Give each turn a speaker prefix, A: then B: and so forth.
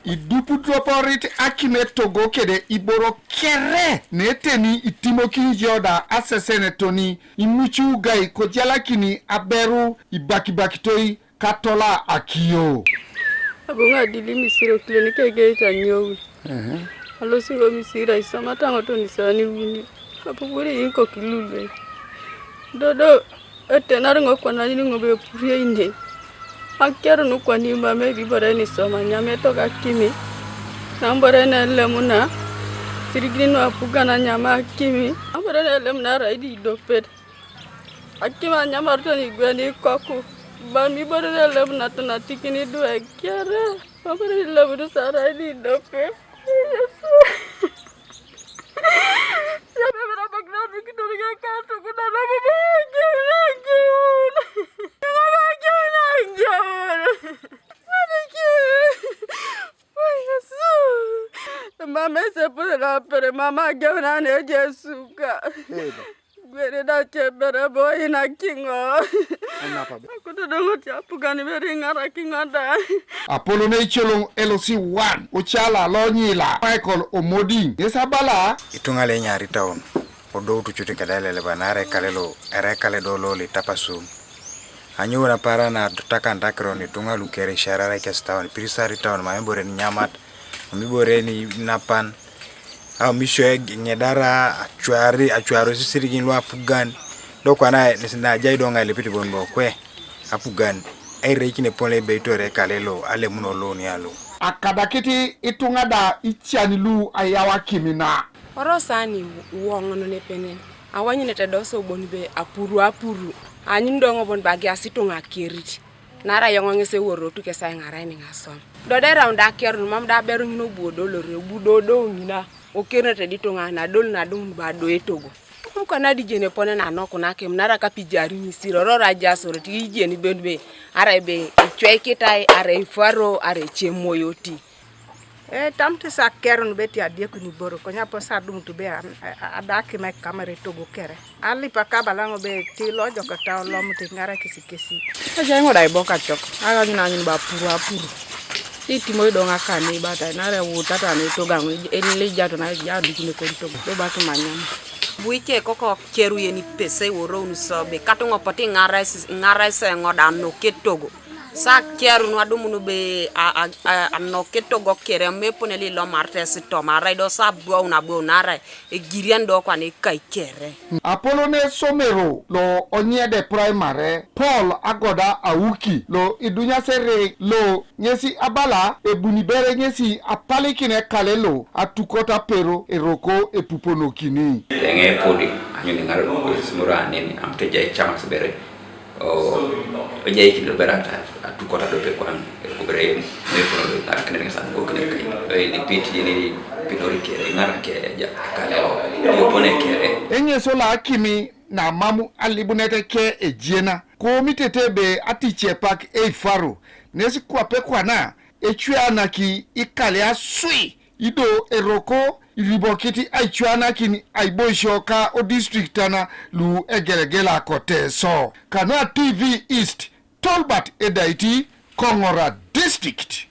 A: idupu droporit Akime Togo kede iboro kere neteni itimoki joda asesene toni imuchu gai kojala kini aberu ibakibakitoi katola akiyo.
B: Abunga dili misiro klinike geita nyowi. Alo singo misira isamata ngoto nisani wini. Apukuri inko kilule. Dodo etenar ngokwana ni ngobe purie inde. Akero nukwani mame bibore ni soma nyame toka kimi. Nambore na lemuna. Isirigin no apugana nyama Akimi. Nambore na lemuna raidi dopet. Akima nyama rtoni gwani koku. Bami bore na lemuna tona tikini do ekere. Nambore na lemuna saraidi dopet. Ya bebera bagnar bikidoriga kato kuna na mama se pura pere mama gana ne jesuka. Gwere da chebere boy na kingo. Akuto dongo ti apugani beri ngara kingoda.
A: Apollo ne chelong LOC 1 ochala lonyila Michael Omodi yesabala
C: itungale nyari town odo tuchuti kadale banare kalelo ere kale dolo li tapasu anyu na para na tutaka ndakro ni tungalu kere sharara ke town pirisari town maembore ni nyamat mibore ni napan au misho ngedara achuaro Isirigin lo apugan do kwana nesina jaido ngale piti bongo kwe apugan ai rekine pole beitore kalelo ale munolo ni alo
A: akadakiti itungada ichanilu ayawa kimina
D: orosani wongono ne penen awanyine tedoso bonbe apuru anyindongo bon bagi asitunga kiriti nara yongongese woro tuke sai ngarai ni ngasom do de raunda kerun mam da beru no buodo lore budodo ngina okerne teditunga na dol na dum bado etogo ko na dijene pone na noko na kem nara kapijari ni siroro raja soro ti jeni benbe arebe chwekitai are faro are chemoyoti
E: tamti sa kerun beti adie kuni boro ko nyapo sa dum to be adaki me kamere togo kere ali pakabalango be ti lojo ka taw lomuti ngara kisi
D: aja ngoda iboka chok aga nyina nyin ba puru titi moy do ngaka ni bata na re wuta ta ni to gango enle jato na ja dikine ko to do ba to manyam
F: buike koko keru yeni pese woro unsobe katongo poti ngara se ngoda no ketogo sa keru no adumunu be no ketogo kere mepone li lo martes to mara do sa bua una bo nara e giriando kwa ne kai kere
A: Apollo ne somero lo onyede primary Paul agoda awuki lo idunya sere lo nyesi abala ebunibere nyesi apalikine kalelo atukota pero eroko epupono kini
G: enge podi anyuni ngaro smura nini amteje chama sebere o oje ki do berata atukota do pe kwan ko bere ne ko na kene ngasa ko kene kai ni piti ni pinori kere ngara ke ja kalelo yo pone kere
A: enye sola Akimi na mamu alibunete ke ejiena ko mitetebe atiche park e faro nesi kwape kwana echuana ki ikale asui ido eroko iribokiti aichuana kini aiboishoka o district ana lu egeregela kote so Kanwa TV East Tolbert Edaiti Kongora District.